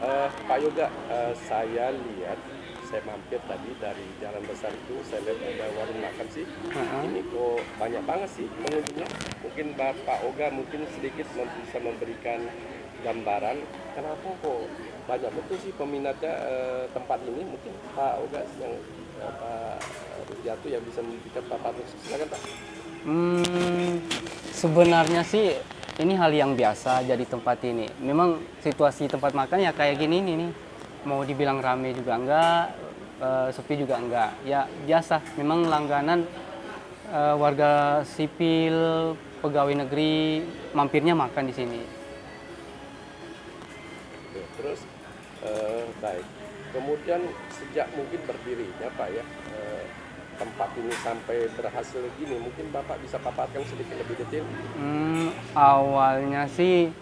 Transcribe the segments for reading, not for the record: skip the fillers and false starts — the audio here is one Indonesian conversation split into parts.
Pak Yoga, saya mampir tadi dari jalan besar itu, saya lihat ada warung makan sih. Heeh. Ini kok banyak banget sih pengunjungnya. Mungkin Bapak Oga mungkin sedikit bisa memberikan gambaran kenapa kok banyak betul sih peminatnya tempat ini. Mungkin Pak Oga yang Pak Rudiatu yang bisa memberikan paparan. Silakan Pak. Hmm, Sebenarnya sih ini hal yang biasa jadi tempat ini. Memang situasi tempat makan ya kayak gini nih. Mau dibilang rame juga enggak, sepi juga enggak. Ya biasa. Memang langganan warga sipil, pegawai negeri mampirnya makan di sini. Oke, terus baik. Kemudian sejak mungkin berdirinya Pak ya, tempat ini sampai berhasil gini, mungkin Bapak bisa paparkan sedikit lebih detail. Awalnya sih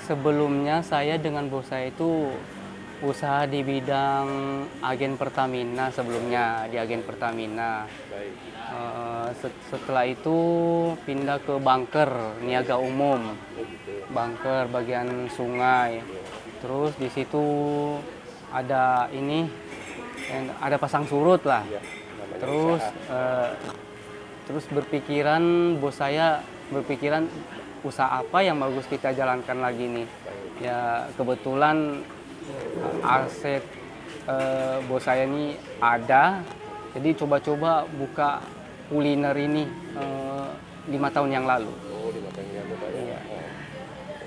sebelumnya saya dengan bos saya itu usaha di bidang agen Pertamina sebelumnya di agen Pertamina. Baik. Setelah itu pindah ke bunker niaga umum, Oh gitu. bunker bagian sungai. Terus di situ ada ada pasang surut lah. Iya, namanya Terus usaha. terus bos saya berpikiran usaha apa yang bagus kita jalankan lagi nih. Ya kebetulan aset bos saya ini ada, jadi coba-coba buka kuliner ini 5 tahun yang lalu. Oh, 5 tahun yang lalu Pak ya. Iya.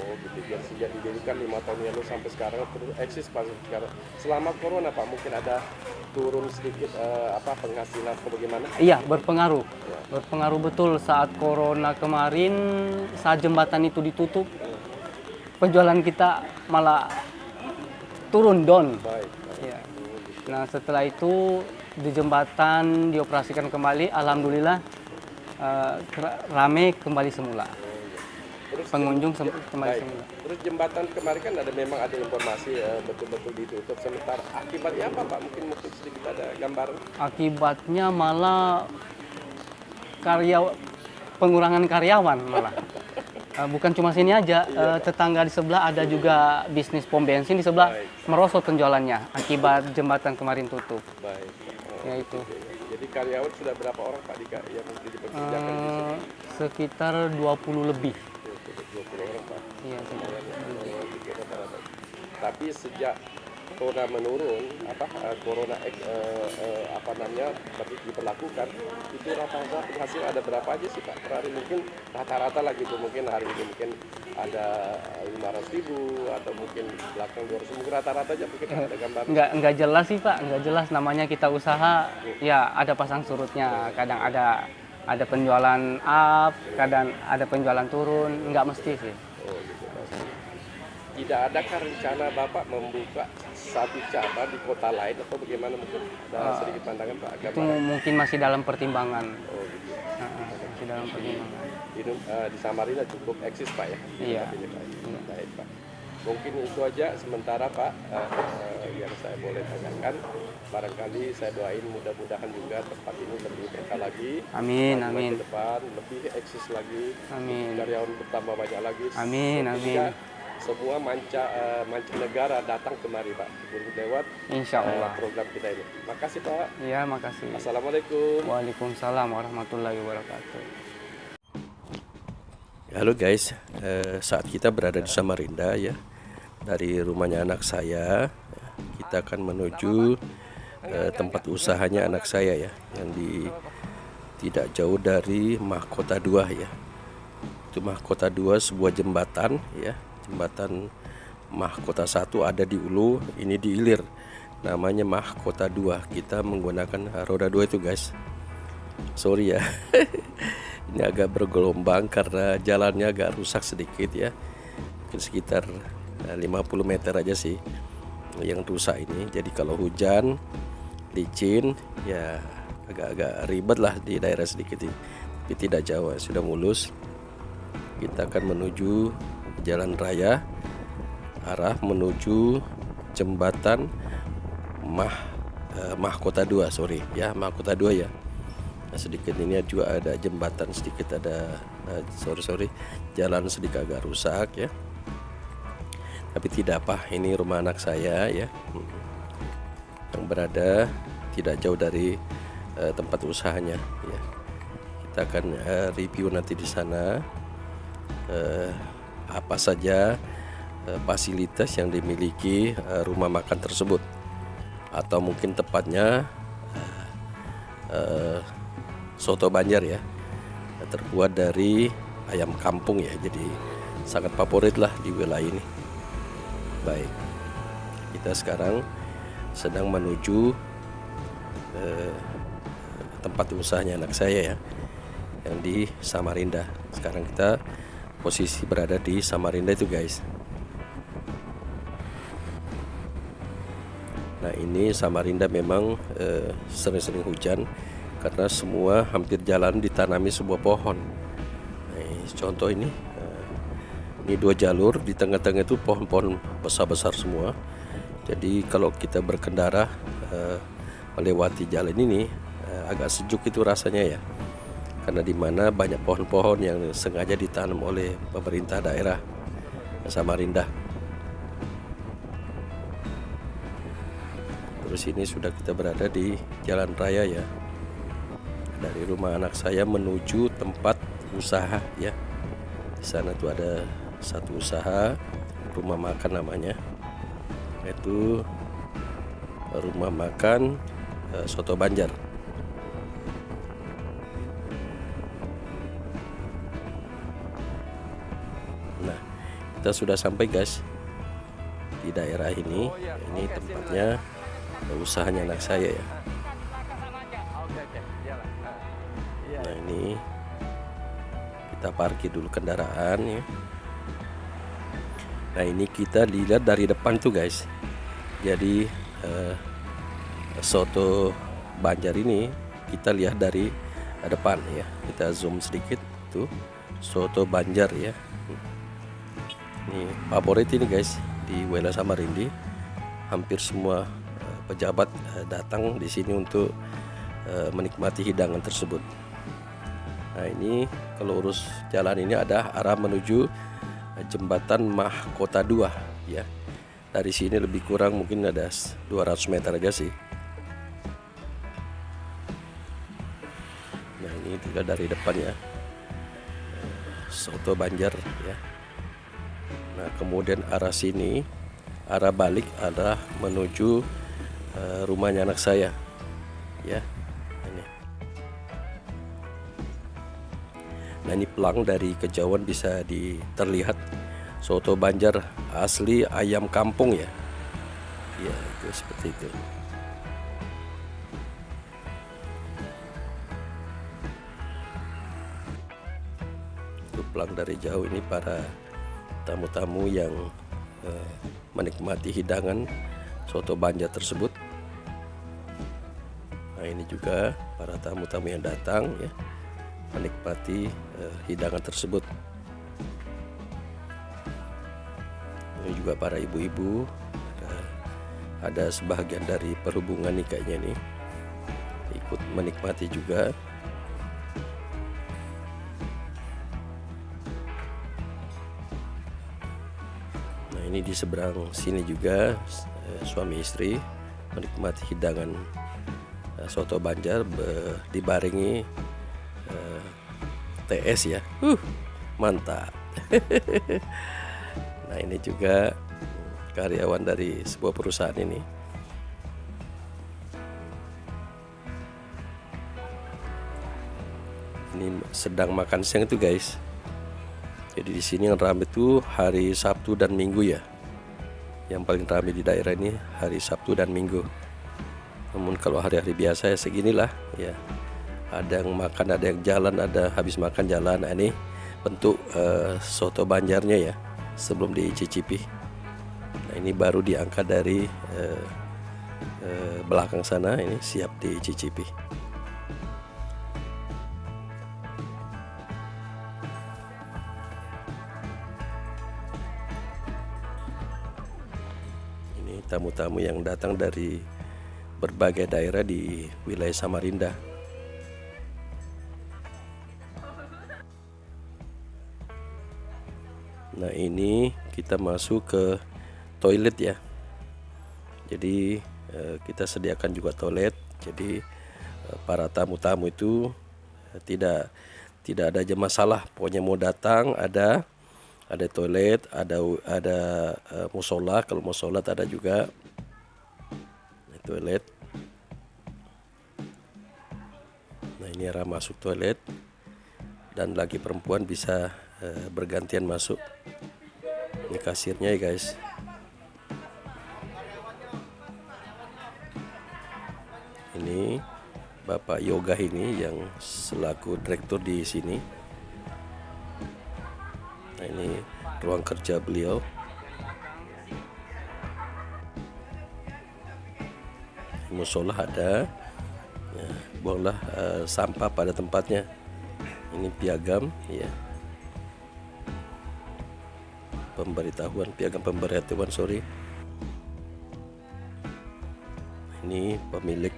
Oh gitu, biar sejak didirikan 5 tahun yang lalu sampai sekarang terus eksis Pak sekarang. Selama corona Pak mungkin ada turun sedikit penghasilan atau bagaimana? Iya, berpengaruh. Berpengaruh betul saat corona kemarin, saat jembatan itu ditutup, penjualan kita malah turun down. Baik. Iya. Nah, setelah itu di jembatan dioperasikan kembali, alhamdulillah rame kembali semula. Terus Pengunjung kembali baik. semula. Terus jembatan kemarin kan memang ada informasi betul-betul ditutup sementara. Akibatnya apa Pak? Mungkin sedikit ada gambaran. Akibatnya malah pengurangan karyawan malah. Bukan cuma sini aja, tetangga di sebelah ada juga bisnis pom bensin di sebelah merosot penjualannya akibat jembatan kemarin tutup. Baik. Ya itu. Jadi karyawan sudah berapa orang Pak yang mungkin dipekerjakan di sini? Sekitar 20 lebih. 20 orang Pak. Iya, Oh, gitu, rata-rata. Tapi sejak corona menurun, corona diberlakukan, itu rata-rata penghasilan ada berapa aja sih Pak per hari? Mungkin rata-rata lah gitu, mungkin hari ini mungkin ada 500.000 atau mungkin belakang 200, mungkin rata-rata aja mungkin ada gambar. Nggak jelas sih Pak, nggak jelas, namanya kita usaha, ya ada pasang surutnya, kadang ada penjualan up, kadang ada penjualan turun, nggak mesti sih. Oh gitu Pak. Tidak adakah rencana Bapak membuka satu cabang di kota lain atau bagaimana, mungkin ada sedikit pandangan Pak? Itu mungkin masih dalam pertimbangan. Oh gitu. Masih dalam pertimbangan. Di Samarinda cukup eksis Pak ya? Iya. Ini, Pak. Baik Pak. Mungkin itu aja sementara Pak yang saya boleh tanyakan. Barangkali saya doain mudah-mudahan juga tempat ini lebih berkah lagi. Amin, Maju amin. ke depan lebih eksis lagi. Amin. Karyawan bertambah banyak lagi. Amin, Sehingga amin. semua mancanegara datang kemari Pak lewat Insya Allah. program kita ini. Makasih Pak. Ya, makasih. Assalamualaikum. Waalaikumsalam warahmatullahi wabarakatuh. Halo guys, saat kita berada di Samarinda ya, dari rumahnya anak saya, kita akan menuju tempat usahanya anak saya ya, yang tidak jauh dari Mahkota 2 ya. Itu Mahkota 2 sebuah jembatan ya, jembatan Mahkota 1 ada di Ulu, ini di Ilir, namanya Mahkota 2. Kita menggunakan roda 2 itu guys. Sorry ya. Ini agak bergelombang karena jalannya agak rusak sedikit ya. Mungkin sekitar 50 meter aja sih yang rusak ini. Jadi kalau hujan licin ya agak-agak ribet lah di daerah sedikit ini. Tapi tidak jauh, sudah mulus. Kita akan menuju jalan raya, arah menuju jembatan Mahkota 2, Mahkota 2 ya. Nah, sedikit ini juga ada jembatan sedikit, ada jalan sedikit agak rusak ya. Tapi tidak apa, ini rumah anak saya ya, yang berada tidak jauh dari tempat usahanya ya. Kita akan review nanti di sana apa saja fasilitas yang dimiliki rumah makan tersebut, atau mungkin tepatnya soto Banjar ya, terbuat dari ayam kampung ya, jadi sangat favorit lah di wilayah ini. Baik, kita sekarang sedang menuju tempat usahanya anak saya ya, yang di Samarinda. Sekarang kita posisi berada di Samarinda itu guys. Nah ini Samarinda memang sering-sering hujan, karena semua hampir jalan ditanami sebuah pohon. Nah, contoh ini 2 jalur, di tengah-tengah itu pohon-pohon besar-besar semua. Jadi kalau kita berkendara melewati jalan ini agak sejuk itu rasanya ya, karena di mana banyak pohon-pohon yang sengaja ditanam oleh pemerintah daerah Samarinda. Terus ini sudah kita berada di jalan raya ya, dari rumah anak saya menuju tempat usaha ya. Di sana tuh ada satu usaha rumah makan namanya, yaitu rumah makan soto Banjar. Nah, kita sudah sampai guys di daerah ini. Ini tempatnya usahanya anak saya ya. Nah ini kita parkir dulu kendaraan ya. Nah ini kita lihat dari depan tuh guys. Jadi soto Banjar ini kita lihat dari depan ya. Kita zoom sedikit tuh, soto Banjar ya. Ini favorit ini guys di wilayah Samarinda. Hampir semua pejabat datang di sini untuk menikmati hidangan tersebut. Nah ini kalau urus jalan ini ada arah menuju jembatan Mahkota 2 ya. Dari sini lebih kurang mungkin ada 200 meter aja sih. Nah ini juga dari depan ya, soto Banjar ya. Nah kemudian arah sini, arah balik adalah menuju rumahnya anak saya ya. Ini. Nah ini pelang dari kejauhan bisa terlihat soto Banjar asli ayam kampung ya. Ya itu seperti itu. Itu pelang dari jauh, ini para tamu-tamu yang menikmati hidangan soto Banjar tersebut. Nah ini juga para tamu-tamu yang datang ya, menikmati hidangan tersebut. Ini juga para ibu-ibu, ada sebagian dari perhubungan nih kayaknya nih, ikut menikmati juga. Nah ini di seberang sini juga suami istri menikmati hidangan soto Banjar dibarengi TS ya. Mantap. Nah ini juga karyawan dari sebuah perusahaan ini. Ini sedang makan siang itu guys. Jadi di sini yang ramai itu hari Sabtu dan Minggu ya. Yang paling ramai di daerah ini hari Sabtu dan Minggu. Namun kalau hari-hari biasa ya seginilah ya. Ada yang makan, ada yang jalan, ada habis makan jalan. Nah, ini bentuk soto Banjarnya ya sebelum dicicipi. Nah ini baru diangkat dari belakang sana, ini siap dicicipi. Ini tamu-tamu yang datang dari berbagai daerah di wilayah Samarinda. Nah ini kita masuk ke toilet ya. Jadi kita sediakan juga toilet. Jadi para tamu-tamu itu tidak ada aja masalah. Pokoknya mau datang ada toilet, ada musola. Kalau mau sholat ada juga toilet. Nah, ini arah masuk toilet, dan lagi perempuan bisa bergantian masuk. Ini kasirnya ya guys. Ini Bapak Yoga ini yang selaku direktur di sini. Nah, ini ruang kerja beliau. Musola ada. Ya, buanglah sampah pada tempatnya. Ini piagam ya. Piagam pemberitahuan, sorry. Ini pemilik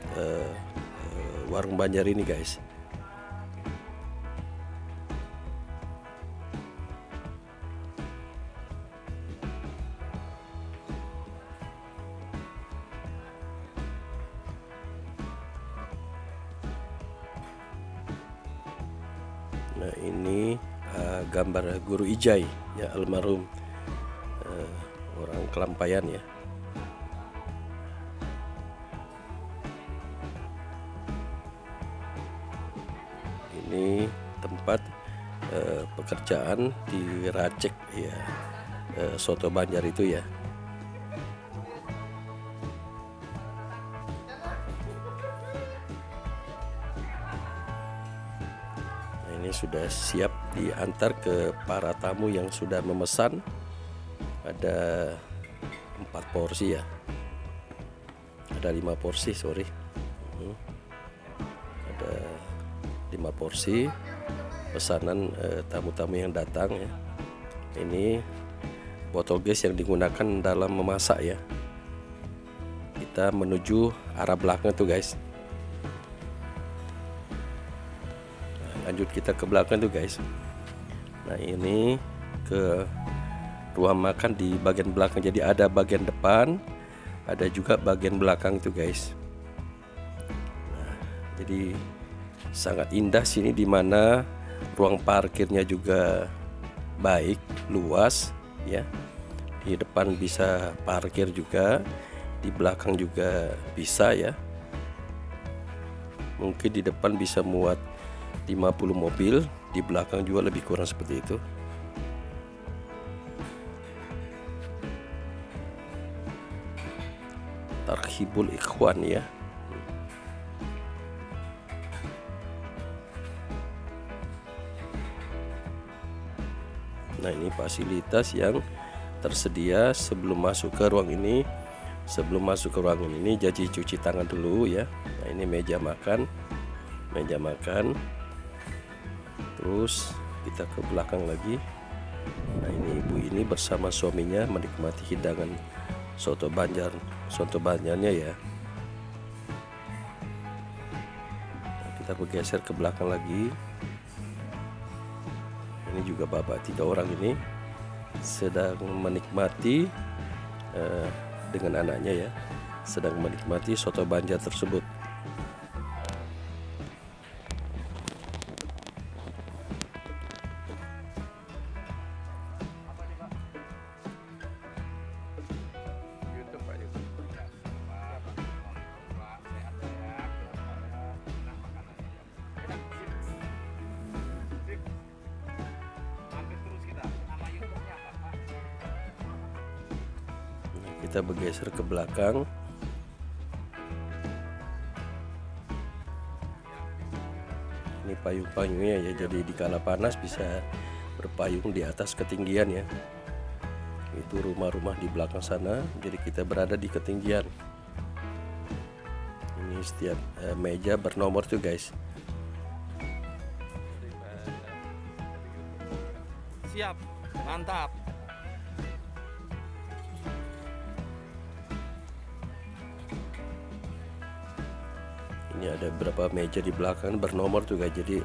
warung Banjar ini guys. Nah, ini gambar Guru Ijai ya, almarhum orang Kelampayan ya. Ini tempat pekerjaan di Racek ya, soto Banjar itu ya. Nah, ini sudah siap diantar ke para tamu yang sudah memesan. Ada 4 porsi ya, ada 5 porsi, sorry. Ada 5 porsi pesanan tamu-tamu yang datang ya. Ini botol gas yang digunakan dalam memasak ya. Kita menuju arah belakang tuh guys. Nah, lanjut kita ke belakang tuh guys. Nah, ini ke ruang makan di bagian belakang. Jadi ada bagian depan, ada juga bagian belakang itu guys. Nah, jadi sangat indah sini, dimana ruang parkirnya juga baik, luas ya. Di depan bisa parkir juga, di belakang juga bisa ya. Mungkin di depan bisa muat 50 mobil, di belakang juga lebih kurang seperti itu. Tarhibul Ikhwan ya. Nah, ini fasilitas yang tersedia sebelum masuk ke ruang ini. Sebelum masuk ke ruangan ini, jadi cuci tangan dulu ya. Nah, ini meja makan. Terus kita ke belakang lagi. Nah, ini ibu ini bersama suaminya menikmati hidangan soto Banjarnya ya. Nah, kita bergeser ke belakang lagi. Ini juga bapak 3 orang ini sedang menikmati dengan anaknya ya, sedang menikmati soto Banjar tersebut. Kita bergeser ke belakang. Ini payung-payungnya ya, jadi di kala panas bisa berpayung di atas ketinggian ya. Itu rumah-rumah di belakang sana, jadi kita berada di ketinggian. Ini setiap meja bernomor tuh guys. Siap, mantap. Ini ada beberapa meja di belakang bernomor tuh guys, jadi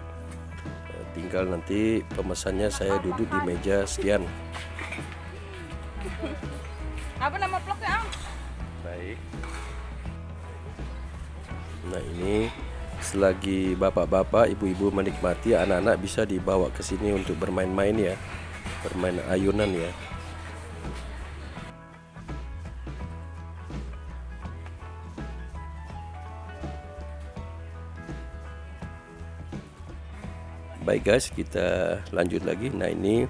tinggal nanti pemesannya saya duduk di meja sekian. Apa nama vlognya, Ang? Baik. Nah, ini selagi bapak-bapak, ibu-ibu menikmati, anak-anak bisa dibawa ke sini untuk bermain-main ya. Bermain ayunan ya. Baik guys, kita lanjut lagi. Nah, ini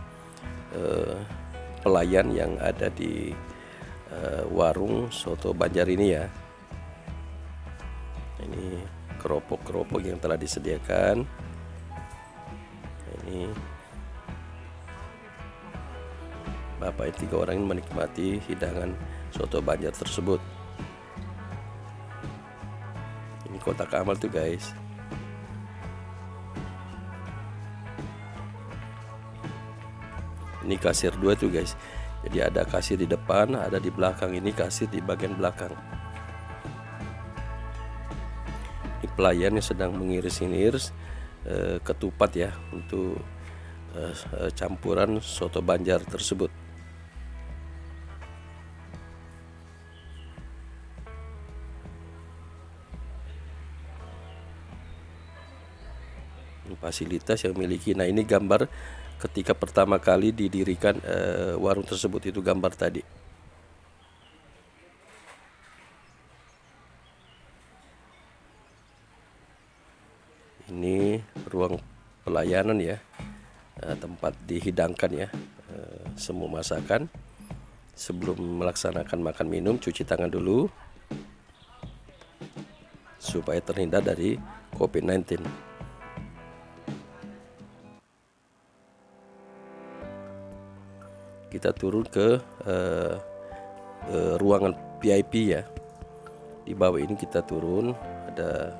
pelayan yang ada di warung soto Banjar ini ya. Ini keropok-keropok yang telah disediakan. Ini bapak 3 orang ini menikmati hidangan soto Banjar tersebut. Ini kotak amal tuh guys. Ini kasir 2 tuh guys. Jadi ada kasir di depan, ada di belakang. Ini kasir di bagian belakang. Ini pelayan yang sedang mengiris-iris ketupat ya untuk campuran soto Banjar tersebut. Ini fasilitas yang miliki. Nah, ini gambar ketika pertama kali didirikan warung tersebut, itu gambar tadi. Ini ruang pelayanan ya, tempat dihidangkan ya semua masakan. Sebelum melaksanakan makan minum, cuci tangan dulu supaya terhindar dari COVID-19. Kita turun ke ruangan VIP ya. Di bawah ini kita turun, ada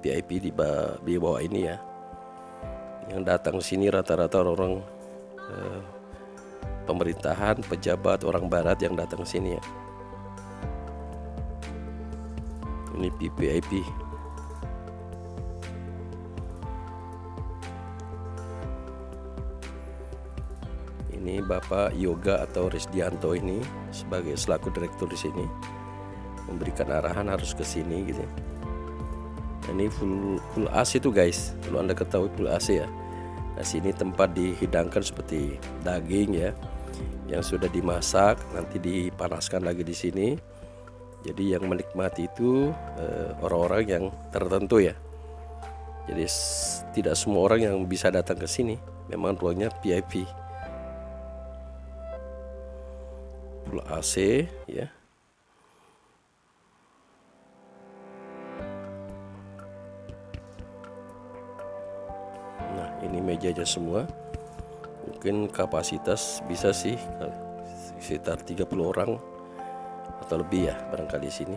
VIP di bawah ini ya. Yang datang sini rata-rata orang pemerintahan, pejabat, orang barat yang datang sini ya. Ini VIP. Ini Bapak Yoga atau Risdianto ini sebagai selaku direktur di sini memberikan arahan harus ke sini gitu. Nah, ini full AC tuh guys, kalau Anda ketahui full AC ya. Nah, sini tempat dihidangkan seperti daging ya, yang sudah dimasak nanti dipanaskan lagi di sini. Jadi yang menikmati itu orang-orang yang tertentu ya. Jadi tidak semua orang yang bisa datang ke sini. Memang ruangnya VIP. Full AC ya. Nah, ini mejanya semua. Mungkin kapasitas bisa sih sekitar 30 orang atau lebih ya barangkali di sini.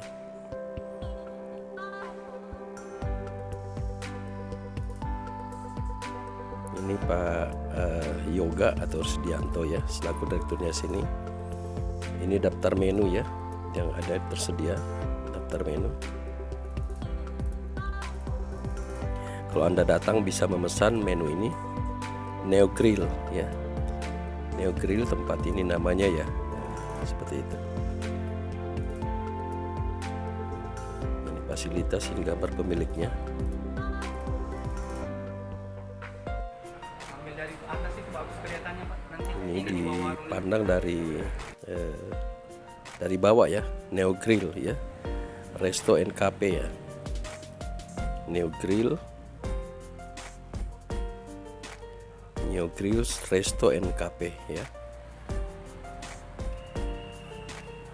Ini Pak Yoga atau Risdianto ya selaku direkturnya sini. Ini daftar menu ya yang ada tersedia, daftar menu. Kalau Anda datang bisa memesan menu ini, Neo Grill ya. Neo Grill tempat ini namanya ya. Seperti itu. Ini fasilitas, ini gambar pemiliknya. Ambil dari atas itu bagus kelihatannya Pak. Nanti Ini dipandang dari bawah ya, Neo Grill ya, Resto and Cafe ya. Neo Grill, Resto and Cafe ya.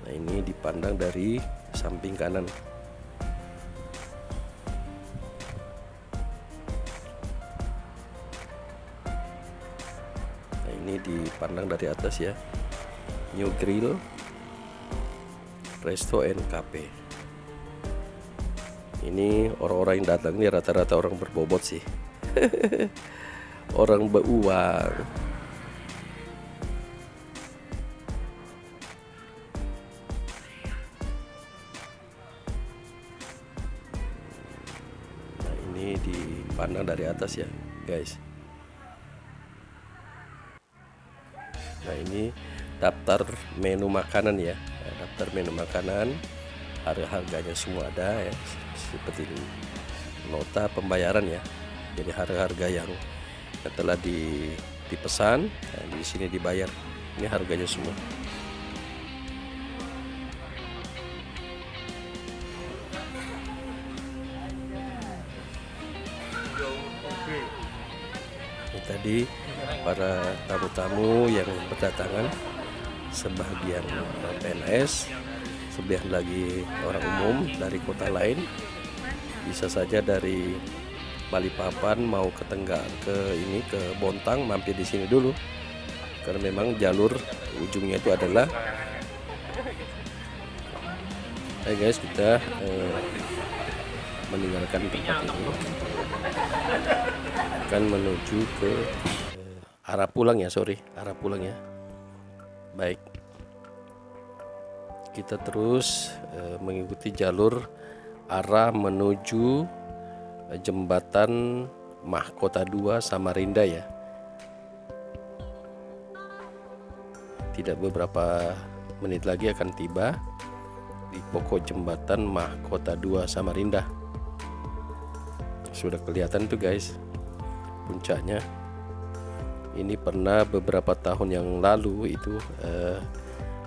Nah, ini dipandang dari samping kanan. Nah, ini dipandang dari atas ya. New Grill, Resto and Cafe. Ini orang-orang yang datang ini rata-rata orang berbobot sih. Orang beruang. Nah, ini dipandang dari atas ya, guys. Nah, ini daftar menu makanan ya. Nah, terminal makanan, harga-harganya semua ada ya, seperti nota pembayaran ya. Jadi harga-harga yang telah dipesan, nah, di sini dibayar. Ini harganya semua. Ini tadi para tamu-tamu yang berdatangan, sebagian PNS, sebagian lagi orang umum dari kota lain, bisa saja dari Balikpapan mau ke Tenggar, ke Bontang, mampir di sini dulu, karena memang jalur ujungnya itu adalah. Hai guys, kita meninggalkan tempat ini, akan menuju ke arah pulang ya, arah pulang ya. Baik, kita terus mengikuti jalur arah menuju jembatan Mahkota 2 Samarinda ya. Tidak beberapa menit lagi akan tiba di pokok jembatan Mahkota 2 Samarinda. Sudah kelihatan tuh guys puncaknya. Ini pernah beberapa tahun yang lalu itu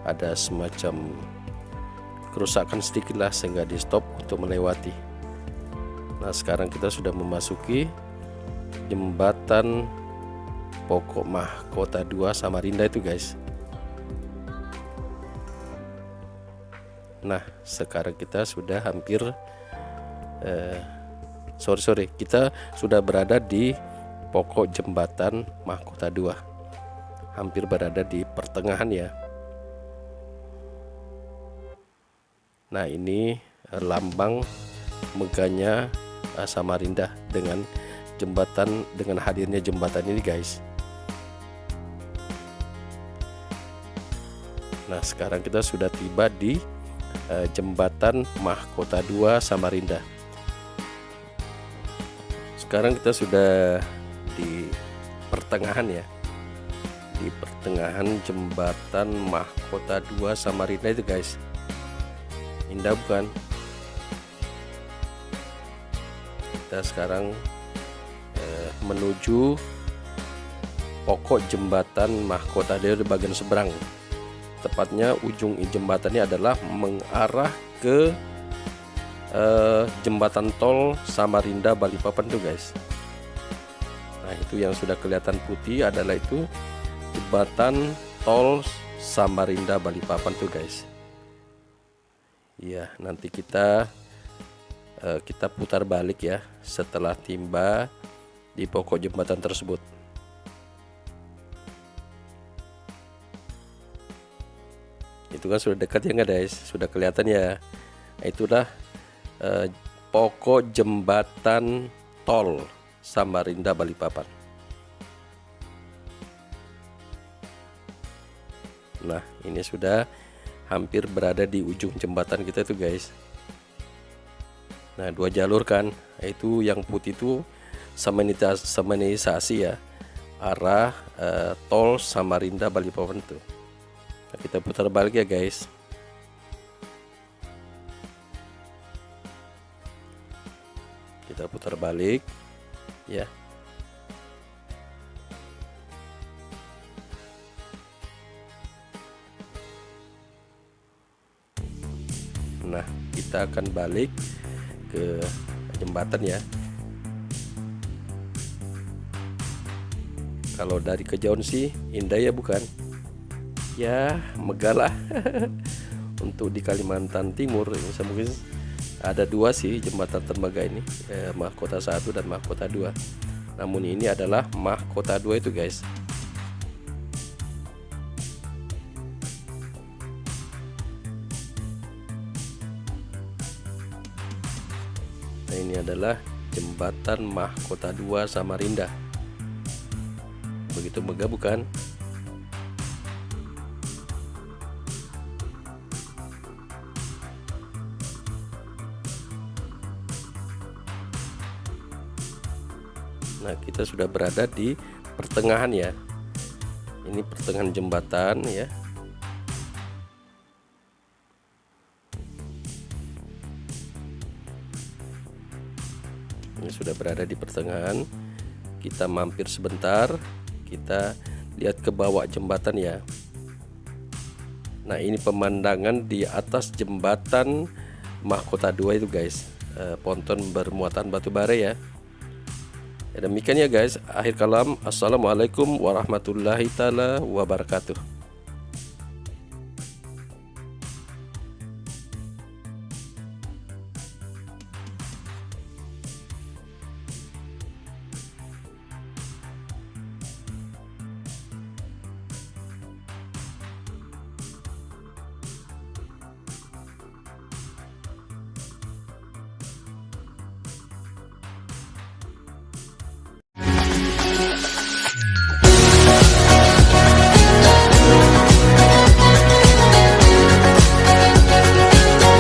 ada semacam kerusakan sedikit lah, sehingga di stop untuk melewati. Nah, sekarang kita sudah memasuki jembatan pokok Mahkota 2 Samarinda itu guys. Nah, sekarang kita sudah hampir kita sudah berada di pokok jembatan Mahkota 2, hampir berada di pertengahan ya. Nah, ini lambang megahnya Samarinda dengan hadirnya jembatan ini guys. Nah, sekarang kita sudah tiba di jembatan Mahkota 2 Samarinda. Sekarang kita sudah di pertengahan ya, di pertengahan jembatan Mahkota 2 Samarinda itu guys. Indah bukan? Kita sekarang menuju pokok jembatan Mahkota 2 di bagian seberang. Tepatnya ujung jembatannya adalah mengarah ke jembatan tol Samarinda Balikpapan tuh guys. Nah, itu yang sudah kelihatan putih adalah itu jembatan tol Samarinda Balikpapan tuh guys. Iya, nanti kita putar balik ya setelah tiba di pokok jembatan tersebut. Itu kan sudah dekat ya nggak guys, sudah kelihatan ya. Itulah pokok jembatan tol Samarinda Balikpapan. Nah, ini sudah hampir berada di ujung jembatan kita tuh guys. Nah, 2 jalur kan, itu yang putih itu samanisasi ya, arah tol Samarinda Balikpapan tuh. Nah, kita putar balik ya guys. Kita putar balik ya. Nah, kita akan balik ke jembatan ya. Kalau dari kejauhan sih indah ya bukan? Ya, megah lah. Untuk di Kalimantan Timur ini mungkin ada 2 sih jembatan termegah ini, Mahkota 1 dan Mahkota 2. Namun ini adalah Mahkota 2 itu guys. Nah, ini adalah jembatan Mahkota 2 Samarinda. Begitu megah bukan? Nah, kita sudah berada di pertengahan ya. Ini pertengahan jembatan ya. Ini sudah berada di pertengahan. Kita mampir sebentar, kita lihat ke bawah jembatan ya. Nah, ini pemandangan di atas jembatan Mahkota 2 itu guys. Ponton bermuatan batu bara ya. Demikian ya guys, akhir kalam. Assalamualaikum warahmatullahi taala wabarakatuh.